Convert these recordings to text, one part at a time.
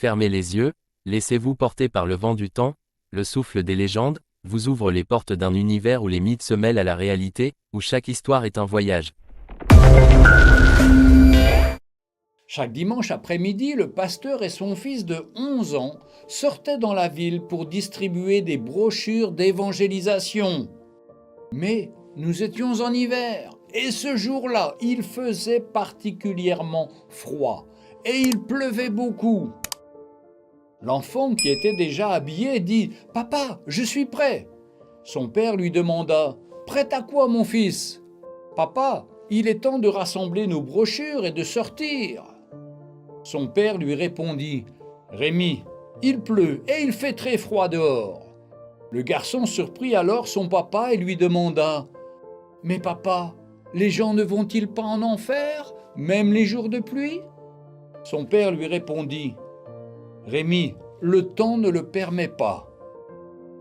Fermez les yeux, laissez-vous porter par le vent du temps, le souffle des légendes, vous ouvre les portes d'un univers où les mythes se mêlent à la réalité, où chaque histoire est un voyage. Chaque dimanche après-midi, le pasteur et son fils de 11 ans sortaient dans la ville pour distribuer des brochures d'évangélisation. Mais nous étions en hiver et ce jour-là, il faisait particulièrement froid et il pleuvait beaucoup. L'enfant qui était déjà habillé dit « Papa, je suis prêt ». Son père lui demanda « Prêt à quoi, mon fils ?»« Papa, il est temps de rassembler nos brochures et de sortir. » Son père lui répondit « Rémi, il pleut et il fait très froid dehors. » Le garçon surprit alors son papa et lui demanda « Mais papa, les gens ne vont-ils pas en enfer, même les jours de pluie ?» Son père lui répondit « Rémi, le temps ne le permet pas. »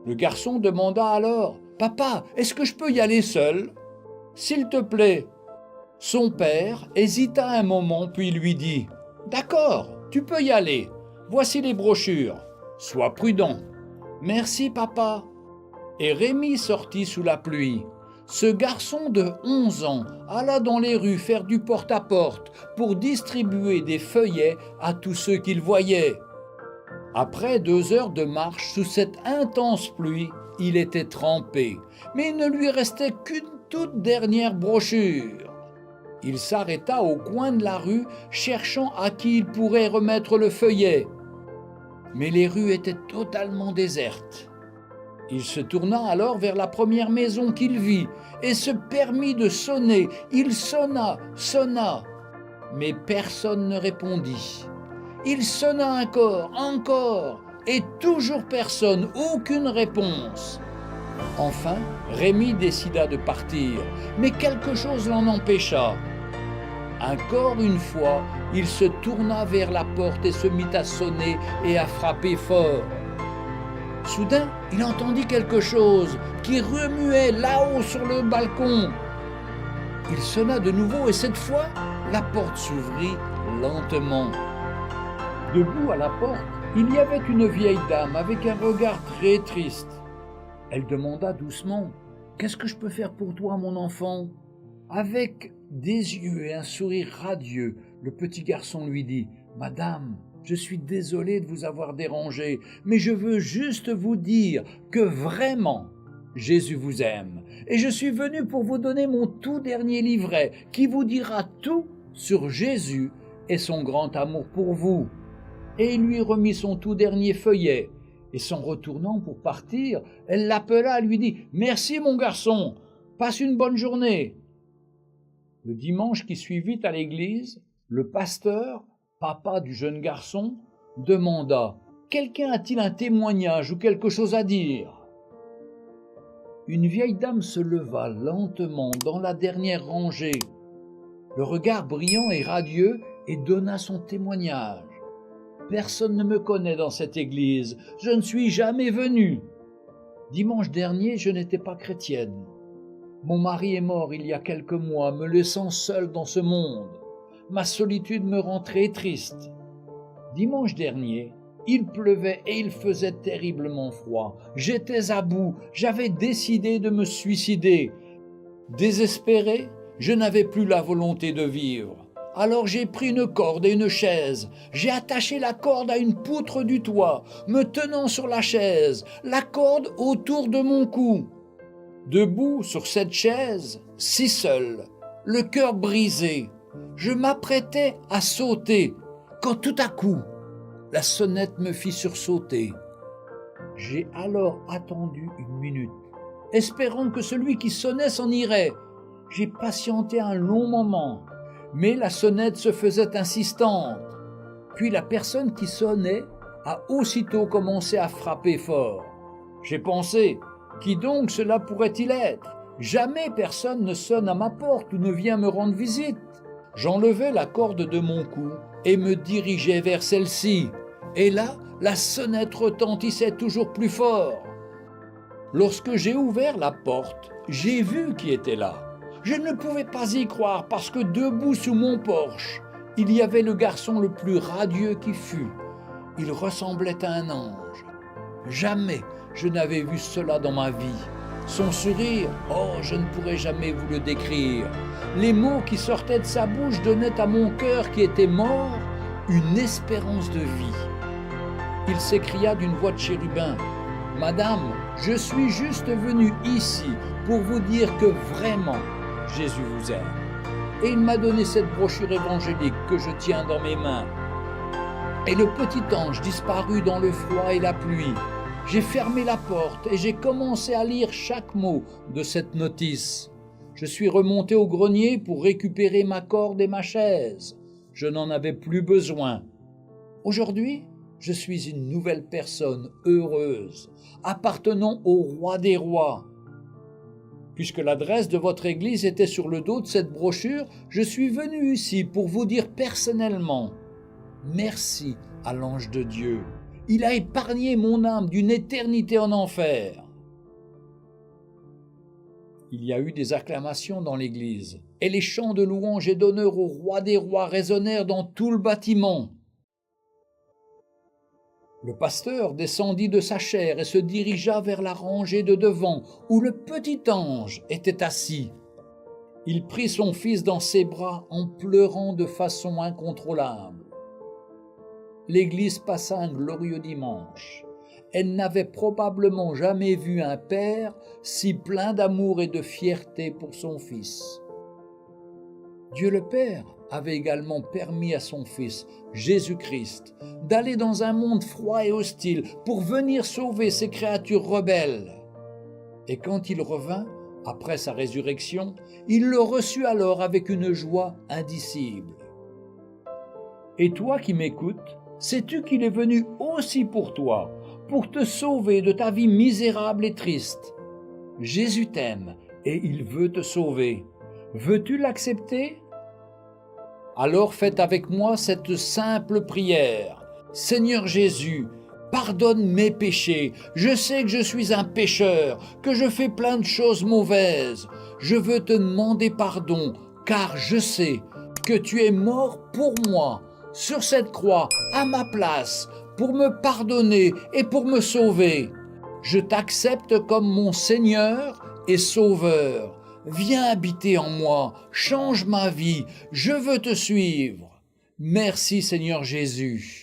Le garçon demanda alors « Papa, est-ce que je peux y aller seul ?»« S'il te plaît. » Son père hésita un moment puis lui dit « D'accord, tu peux y aller. Voici les brochures. Sois prudent. »« Merci, papa. » Et Rémi sortit sous la pluie. Ce garçon de 11 ans alla dans les rues faire du porte-à-porte pour distribuer des feuillets à tous ceux qu'il voyait. Après 2 heures de marche sous cette intense pluie, il était trempé, mais il ne lui restait qu'une toute dernière brochure. Il s'arrêta au coin de la rue, cherchant à qui il pourrait remettre le feuillet. Mais les rues étaient totalement désertes. Il se tourna alors vers la première maison qu'il vit et se permit de sonner. Il sonna, mais personne ne répondit. Il sonna encore, et toujours personne, aucune réponse. Enfin, Rémi décida de partir, mais quelque chose l'en empêcha. Encore une fois, il se tourna vers la porte et se mit à sonner et à frapper fort. Soudain, il entendit quelque chose qui remuait là-haut sur le balcon. Il sonna de nouveau et cette fois, la porte s'ouvrit lentement. Debout à la porte, il y avait une vieille dame avec un regard très triste. Elle demanda doucement « Qu'est-ce que je peux faire pour toi, mon enfant ?» Avec des yeux et un sourire radieux, le petit garçon lui dit « Madame, je suis désolé de vous avoir dérangé, mais je veux juste vous dire que vraiment, Jésus vous aime. Et je suis venu pour vous donner mon tout dernier livret qui vous dira tout sur Jésus et son grand amour pour vous. » Et il lui remit son tout dernier feuillet. Et s'en retournant pour partir, elle l'appela et lui dit « Merci mon garçon, passe une bonne journée. » Le dimanche qui suivit à l'église, le pasteur, papa du jeune garçon, demanda « Quelqu'un a-t-il un témoignage ou quelque chose à dire ?» Une vieille dame se leva lentement dans la dernière rangée, le regard brillant et radieux, et donna son témoignage. « Personne ne me connaît dans cette église, je ne suis jamais venue. Dimanche dernier, je n'étais pas chrétienne. Mon mari est mort il y a quelques mois, me laissant seule dans ce monde. Ma solitude me rend très triste. Dimanche dernier, il pleuvait et il faisait terriblement froid. J'étais à bout, j'avais décidé de me suicider. Désespéré, je n'avais plus la volonté de vivre. Alors j'ai pris une corde et une chaise. J'ai attaché la corde à une poutre du toit, me tenant sur la chaise, la corde autour de mon cou. Debout sur cette chaise, si seul, le cœur brisé, je m'apprêtais à sauter, quand tout à coup, la sonnette me fit sursauter. J'ai alors attendu 1 minute, espérant que celui qui sonnait s'en irait. J'ai patienté un long moment, mais la sonnette se faisait insistante. Puis la personne qui sonnait a aussitôt commencé à frapper fort. J'ai pensé, qui donc cela pourrait-il être ? Jamais personne ne sonne à ma porte ou ne vient me rendre visite. J'enlevai la corde de mon cou et me dirigeai vers celle-ci. Et là, la sonnette retentissait toujours plus fort. Lorsque j'ai ouvert la porte, j'ai vu qui était là. Je ne pouvais pas y croire parce que debout sous mon porche, il y avait le garçon le plus radieux qui fût. Il ressemblait à un ange. Jamais je n'avais vu cela dans ma vie. Son sourire, oh, je ne pourrais jamais vous le décrire. Les mots qui sortaient de sa bouche donnaient à mon cœur qui était mort une espérance de vie. Il s'écria d'une voix de chérubin, « Madame, je suis juste venu ici pour vous dire que vraiment Jésus vous aime. » Et il m'a donné cette brochure évangélique que je tiens dans mes mains. Et le petit ange disparut dans le froid et la pluie. J'ai fermé la porte et j'ai commencé à lire chaque mot de cette notice. Je suis remonté au grenier pour récupérer ma corde et ma chaise. Je n'en avais plus besoin. Aujourd'hui, je suis une nouvelle personne heureuse, appartenant au roi des rois. Puisque l'adresse de votre église était sur le dos de cette brochure, je suis venu ici pour vous dire personnellement merci à l'ange de Dieu. Il a épargné mon âme d'une éternité en enfer. Il y a eu des acclamations dans l'église, et les chants de louange et d'honneur au roi des rois résonnèrent dans tout le bâtiment. Le pasteur descendit de sa chaire et se dirigea vers la rangée de devant, où le petit ange était assis. Il prit son fils dans ses bras en pleurant de façon incontrôlable. L'église passa un glorieux dimanche. Elle n'avait probablement jamais vu un père si plein d'amour et de fierté pour son fils. Dieu le Père avait également permis à son Fils, Jésus-Christ, d'aller dans un monde froid et hostile pour venir sauver ces créatures rebelles. Et quand il revint, après sa résurrection, il le reçut alors avec une joie indicible. Et toi qui m'écoutes, sais-tu qu'il est venu aussi pour toi, pour te sauver de ta vie misérable et triste? Jésus t'aime et il veut te sauver. Veux-tu l'accepter? Alors faites avec moi cette simple prière. Seigneur Jésus, pardonne mes péchés. Je sais que je suis un pécheur, que je fais plein de choses mauvaises. Je veux te demander pardon, car je sais que tu es mort pour moi, sur cette croix, à ma place, pour me pardonner et pour me sauver. Je t'accepte comme mon Seigneur et Sauveur. Viens habiter en moi, change ma vie, je veux te suivre. Merci Seigneur Jésus.